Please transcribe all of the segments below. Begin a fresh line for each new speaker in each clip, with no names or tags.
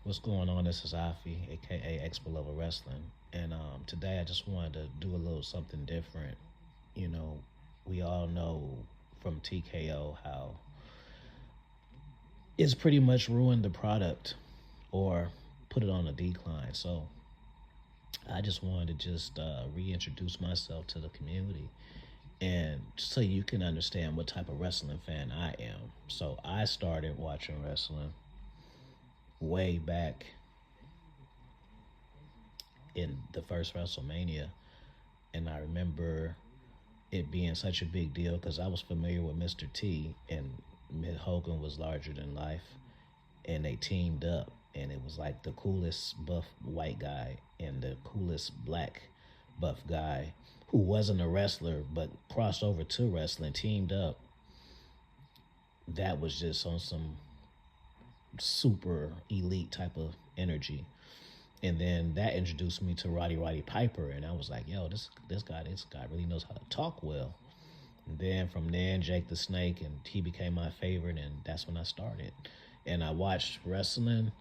What's going on? This is Afi, aka Expo Level Wrestling, and today I just wanted to do a little something different. You know, we all know from TKO how it's pretty much ruined the product or put it on a decline. So I just wanted to just reintroduce myself to the community and so you can understand what type of wrestling fan I am. So I started watching wrestling way back in the first Wrestlemania, and I remember it being such a big deal because I was familiar with Mr. T and Mick Hogan was larger than life, and they teamed up, and it was like the coolest buff white guy and the coolest black buff guy who wasn't a wrestler but crossed over to wrestling teamed up. That was just on some super elite type of energy. And then that introduced me to Roddy Piper, and I was like, "Yo, this guy really knows how to talk well." And then from then, Jake the Snake, and he became my favorite, and that's when I started. And I watched wrestling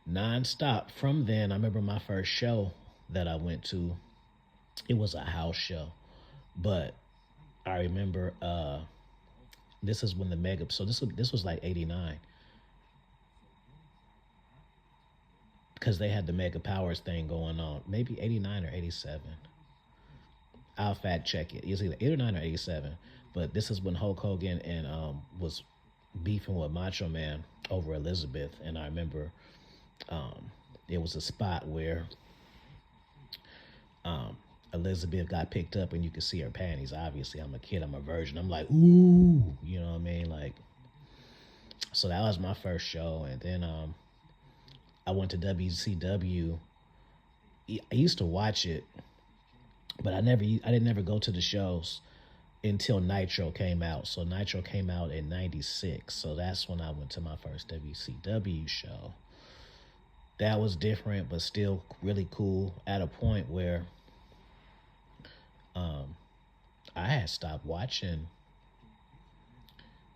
nonstop. From then, I remember my first show that I went to. It was a house show, but I remember this is when the mega. So this was like '89 because they had the Mega Powers thing going on. Maybe '89 or '87. I'll fact check it. It's either '89 or '87. But this is when Hulk Hogan and was beefing with Macho Man over Elizabeth, and I remember there was a spot where um, Elizabeth got picked up, and you could see her panties. Obviously, I'm a kid. I'm a virgin. I'm like, ooh, you know what I mean? Like, so that was my first show, and then I went to WCW. I used to watch it, but I didn't ever go to the shows until Nitro came out. So Nitro came out in '96. So that's when I went to my first WCW show. That was different, but still really cool. At a point where um, I had stopped watching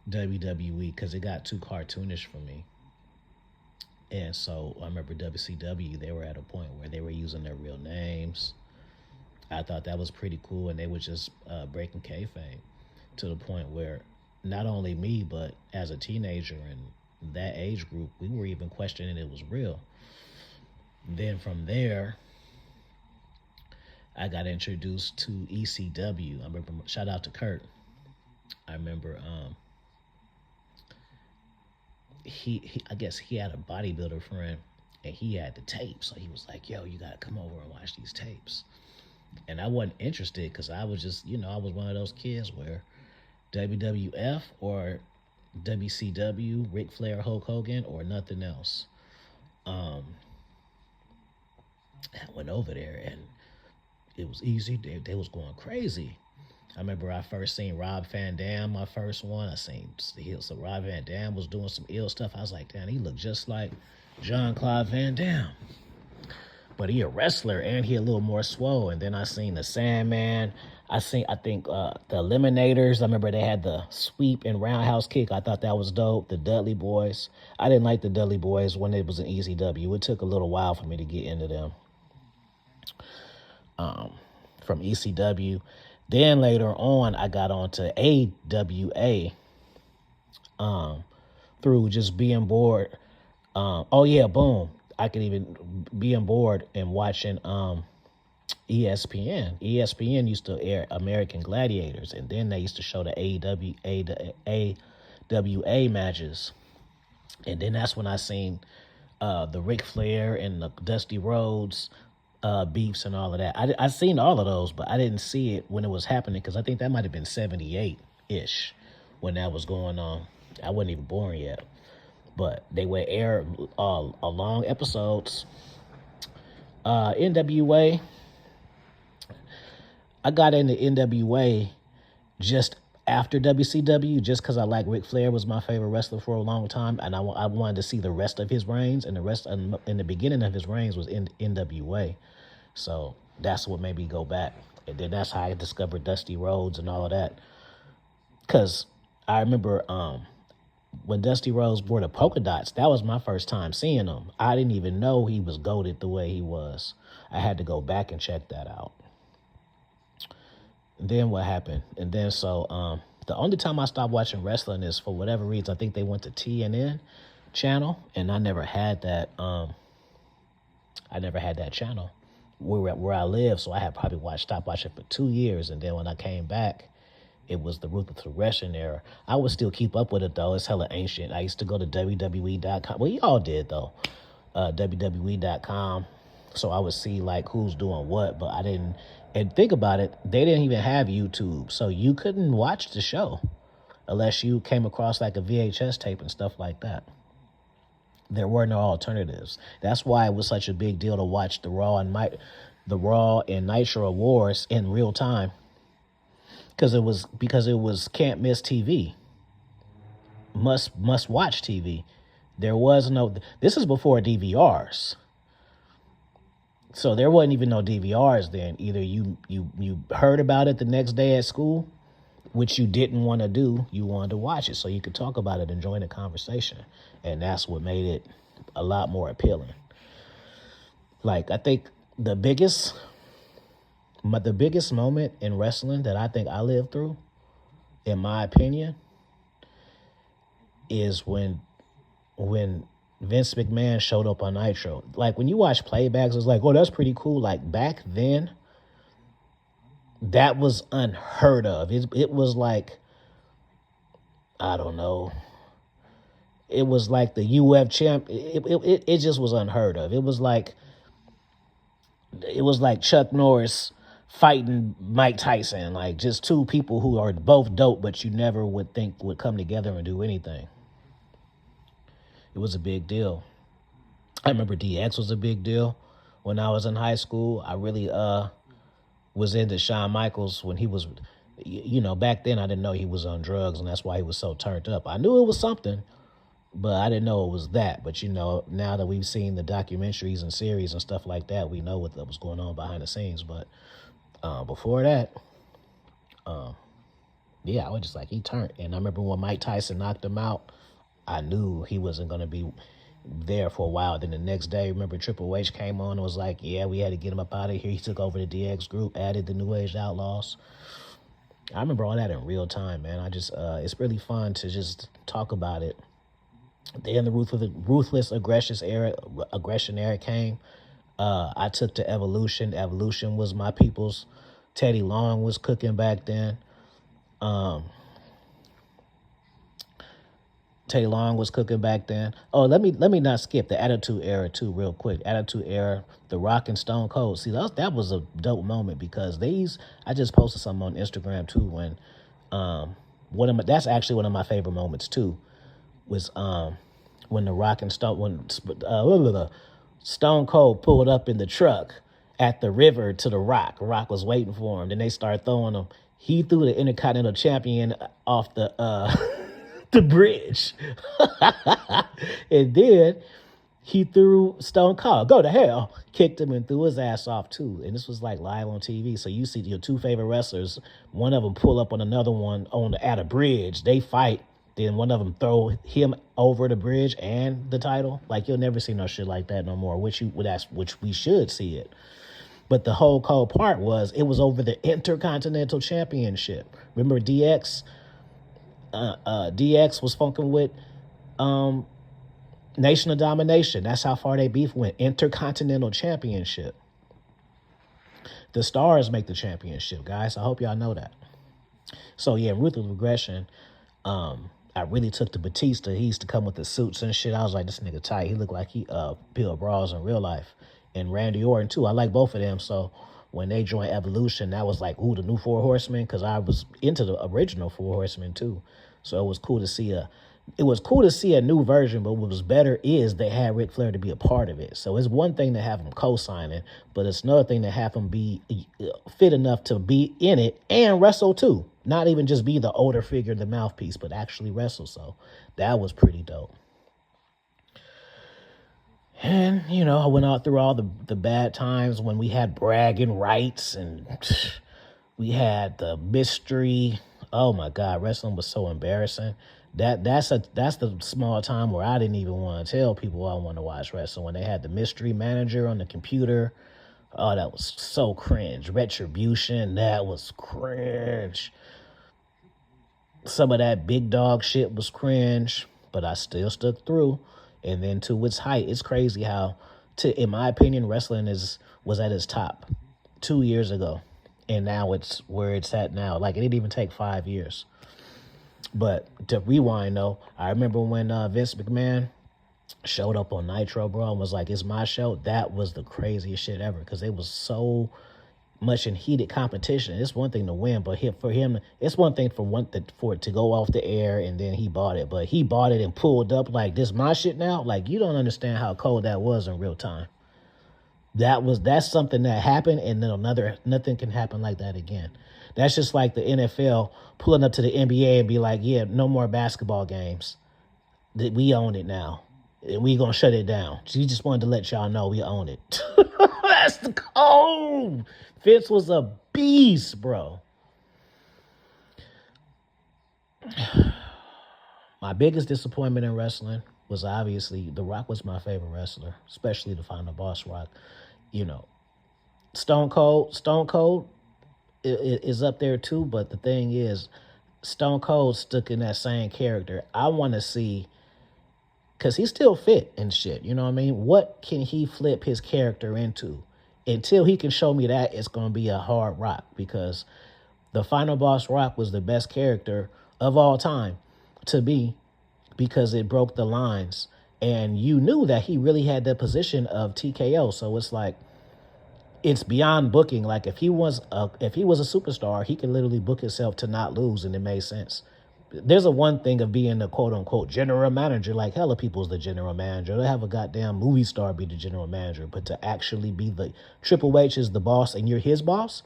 WWE because it got too cartoonish for me. And so I remember WCW, they were at a point where they were using their real names. I thought that was pretty cool, and they were just breaking kayfabe to the point where not only me, but as a teenager in that age group, we were even questioning it was real. Then from there, I got introduced to ECW. I remember, shout out to Kurt. I remember I guess he had a bodybuilder friend, and he had the tapes. So he was like, "Yo, you gotta come over and watch these tapes." And I wasn't interested because I was just, I was one of those kids where WWF or WCW, Ric Flair, Hulk Hogan, or nothing else. Um, I went over there and it was easy. They was going crazy. I remember I first seen Rob Van Dam, my first one. I seen so Rob Van Dam was doing some ill stuff. I was like, damn, he looked just like Jean Claude Van Damme. But he a wrestler and he a little more swole. And then I seen the Sandman. I think the Eliminators. I remember they had the sweep and roundhouse kick. I thought that was dope. The Dudley Boys. I didn't like the Dudley Boys when it was in ECW. It took a little while for me to get into them from ECW. Then later on, I got onto AWA through just being bored. Oh yeah, boom! I could even being bored and watching ESPN. ESPN used to air American Gladiators, and then they used to show the AWA matches. And then that's when I seen the Ric Flair and the Dusty Rhodes beefs and all of that. I seen all of those, but I didn't see it when it was happening because I think that might have been '78 ish when that was going on. I wasn't even born yet, but they would air long episodes. NWA, I got into NWA just after WCW, just because I like Ric Flair was my favorite wrestler for a long time, and I wanted to see the rest of his reigns, and the rest in the beginning of his reigns was in NWA, so that's what made me go back, and then that's how I discovered Dusty Rhodes and all of that, because I remember when Dusty Rhodes wore the polka dots, that was my first time seeing him. I didn't even know he was goated the way he was. I had to go back and check that out. And then what happened? And then the only time I stopped watching wrestling is for whatever reason. I think they went to TNN channel, and I never had that. I never had that channel where I live, so I had probably stopped watching for 2 years, and then when I came back, it was the Ruthless Aggression era. I would still keep up with it, though. It's hella ancient. I used to go to WWE.com. Well, y'all did, though. WWE.com. So I would see, like, who's doing what, but I didn't. And think about it, they didn't even have YouTube, so you couldn't watch the show unless you came across, like, a VHS tape and stuff like that. There were no alternatives. That's why it was such a big deal to watch the Raw and Nitro Wars in real time. Because it was can't miss TV, must watch TV. There was no. This is before DVRs, so there wasn't even no DVRs then. Either you heard about it the next day at school, which you didn't want to do. You wanted to watch it so you could talk about it and join the conversation, and that's what made it a lot more appealing. Like, I think the biggest moment in wrestling that I think I lived through, in my opinion, is when Vince McMahon showed up on Nitro. Like, when you watch playbacks, it's like, oh, that's pretty cool. Like, back then, that was unheard of. It was like, I don't know. It was like the UF champ. It just was unheard of. It was like Chuck Norris fighting Mike Tyson, like just two people who are both dope, but you never would think would come together and do anything. It was a big deal. I remember DX was a big deal when I was in high school. I really was into Shawn Michaels when he was, back then I didn't know he was on drugs, and that's why he was so turned up. I knew it was something, but I didn't know it was that. But, now that we've seen the documentaries and series and stuff like that, we know what was going on behind the scenes. But before that, I was just like, he turned. And I remember when Mike Tyson knocked him out, I knew he wasn't going to be there for a while. Then the next day, remember Triple H came on and was like, yeah, we had to get him up out of here. He took over the DX group, added the New Age Outlaws. I remember all that in real time, man. I just, it's really fun to just talk about it. Then the Ruthless Aggression era came. I took to Evolution. Evolution was my people's. Teddy Long was cooking back then. Teddy Long was cooking back then. Oh, let me not skip the Attitude Era too, real quick. Attitude Era, The Rock and Stone Cold. See, that was a dope moment because I just posted something on Instagram too when that's actually one of my favorite moments too. Was when the Rock and Stone Cold pulled up in the truck at the river to the Rock. Rock was waiting for him. Then they started throwing him. He threw the Intercontinental Champion off the the bridge, and then he threw Stone Cold. Go to hell! Kicked him and threw his ass off too. And this was like live on TV. So you see your two favorite wrestlers. One of them pull up on another one at a bridge. They fight. Then one of them throw him over the bridge and the title. Like, you'll never see no shit like that no more, which we should see it. But the whole cold part was it was over the Intercontinental Championship. Remember DX? DX was funking with Nation of Domination. That's how far they beef went. Intercontinental Championship. The stars make the championship, guys. I hope y'all know that. So yeah, Ruthless Aggression. I really took to Batista. He used to come with the suits and shit. I was like, this nigga tight. He looked like he peeled bras in real life. And Randy Orton too. I like both of them. So when they joined Evolution, that was like, ooh, the new Four Horsemen, because I was into the original Four Horsemen too. So it was cool to see a new version. But what was better is they had Ric Flair to be a part of it. So it's one thing to have him co-signing, but it's another thing to have him be fit enough to be in it and wrestle too. Not even just be the older figure, the mouthpiece, but actually wrestle. So that was pretty dope. And, I went out through all the bad times when we had bragging rights and we had the mystery. Oh, my God. Wrestling was so embarrassing. That's the small time where I didn't even want to tell people I want to watch wrestling. When they had the mystery manager on the computer, oh, that was so cringe. Retribution, that was cringe. Some of that big dog shit was cringe, but I still stuck through. And then to its height, it's crazy how, in my opinion, wrestling was at its top 2 years ago, and now it's where it's at now. Like, it didn't even take 5 years. But to rewind though, I remember when Vince McMahon showed up on Nitro, bro, and was like, "It's my show." That was the craziest shit ever because it was so much in heated competition. It's one thing to win, but for him, it's one thing for it to go off the air and then he bought it. But he bought it and pulled up like, "This my shit now." Like, you don't understand how cold that was in real time. That's something that happened, and then nothing can happen like that again. That's just like the NFL pulling up to the NBA and be like, "Yeah, no more basketball games. We own it now. And we gonna shut it down." She just wanted to let y'all know we own it. That's the code. Vince was a beast, bro. My biggest disappointment in wrestling was obviously The Rock was my favorite wrestler, especially the final boss Rock. You know, Stone Cold is up there too, but the thing is, Stone Cold stuck in that same character. I want to see, because he's still fit and shit, you know what I mean? What can he flip his character into? Until he can show me that, it's going to be a hard rock, because the final boss Rock was the best character of all time to be, because it broke the lines. And you knew that he really had the position of TKO. So it's like, it's beyond booking. Like, if he was a superstar, he could literally book himself to not lose, and it made sense. There's a one thing of being the quote unquote general manager, like hella people's the general manager. They have a goddamn movie star be the general manager, but to actually be the Triple H is the boss and you're his boss,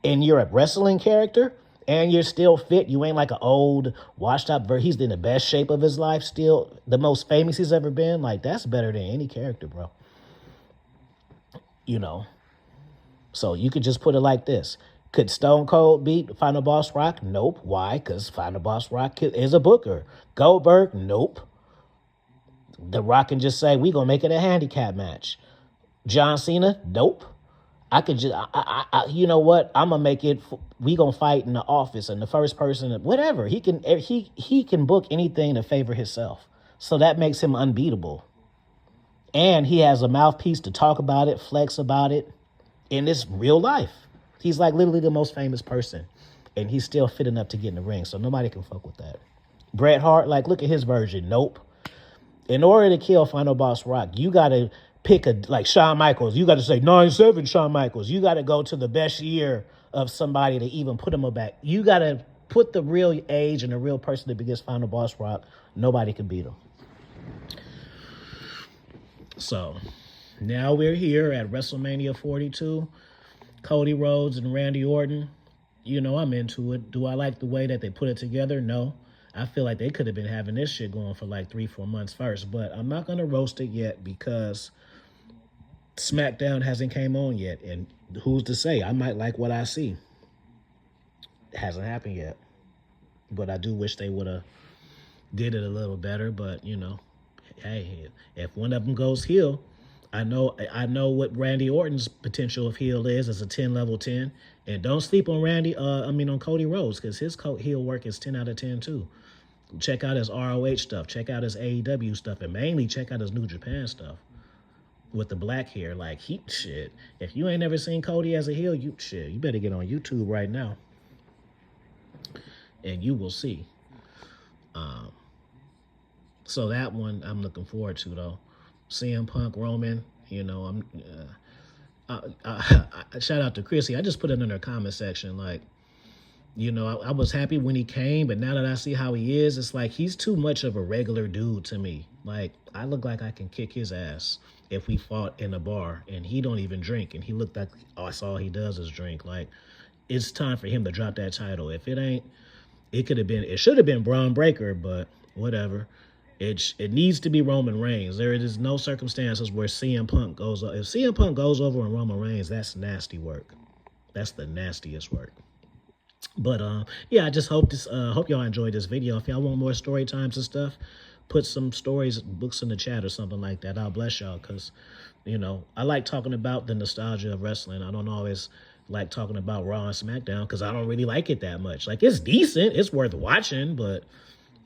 and you're a wrestling character, and you're still fit. You ain't like an old washed up. He's in the best shape of his life, still the most famous he's ever been. Like, that's better than any character, bro. You know. So you could just put it like this. Could Stone Cold beat Final Boss Rock? Nope. Why? Because Final Boss Rock is a booker. Goldberg? Nope. The Rock can just say, we going to make it a handicap match. John Cena? Nope. I could just, you know what? I'm going to make it, we going to fight in the office, and the first person, whatever. He can book anything to favor himself. So that makes him unbeatable. And he has a mouthpiece to talk about it, flex about it. In this real life, he's like literally the most famous person, and he's still fit enough to get in the ring, so nobody can fuck with that. Bret Hart, like, look at his version. Nope. In order to kill Final Boss Rock, you got to pick like Shawn Michaels. You got to say 9-7 Shawn Michaels. You got to go to the best year of somebody to even put him back. You got to put the real age and the real person that begins Final Boss Rock. Nobody can beat him. So now we're here at WrestleMania 42. Cody Rhodes and Randy Orton. You know, I'm into it. Do I like the way that they put it together? No. I feel like they could have been having this shit going for like 3-4 months first. But I'm not going to roast it yet because SmackDown hasn't came on yet. And who's to say? I might like what I see. It hasn't happened yet. But I do wish they would have did it a little better. But, you know, hey, if one of them goes heel, I know what Randy Orton's potential of heel is as a 10 level 10. And don't sleep on on Cody Rhodes, because his heel work is 10 out of 10 too. Check out his ROH stuff. Check out his AEW stuff. And mainly check out his New Japan stuff with the black hair. Like, shit. If you ain't never seen Cody as a heel, you better get on YouTube right now. And you will see. So that one I'm looking forward to, though. CM Punk, Roman, you know, shout out to Chrissy. I just put it in her comment section. Like, you know, I was happy when he came, but now that I see how he is, it's like he's too much of a regular dude to me. Like, I look like I can kick his ass if we fought in a bar, and he don't even drink, and he looked like that's all he does is drink. Like, it's time for him to drop that title. If it ain't, it should have been Braun Breaker, but whatever. It needs to be Roman Reigns. There is no circumstances where CM Punk goes. If CM Punk goes over on Roman Reigns, that's nasty work. That's the nastiest work. But yeah, I just hope hope y'all enjoyed this video. If y'all want more story times and stuff, put some stories books in the chat or something like that. I'll bless y'all, because I like talking about the nostalgia of wrestling. I don't always like talking about Raw and SmackDown because I don't really like it that much. Like, it's decent, it's worth watching, but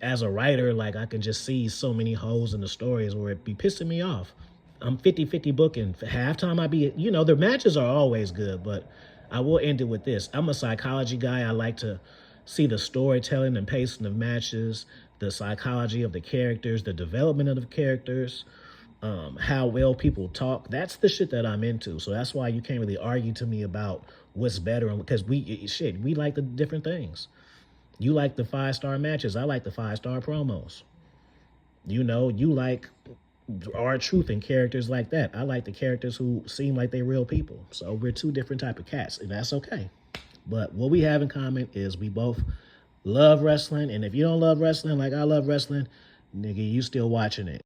as a writer, like, I can just see so many holes in the stories where it be pissing me off. I'm 50-50 booking. For halftime, I be, the matches are always good, but I will end it with this. I'm a psychology guy. I like to see the storytelling and pacing of matches, the psychology of the characters, the development of the characters, how well people talk. That's the shit that I'm into. So that's why you can't really argue to me about what's better, because we like the different things. You like the 5-star matches. I like the 5-star promos. You like R-Truth and characters like that. I like the characters who seem like they're real people. So we're two different type of cats, and that's okay. But what we have in common is we both love wrestling. And if you don't love wrestling like I love wrestling, nigga, you still watching it.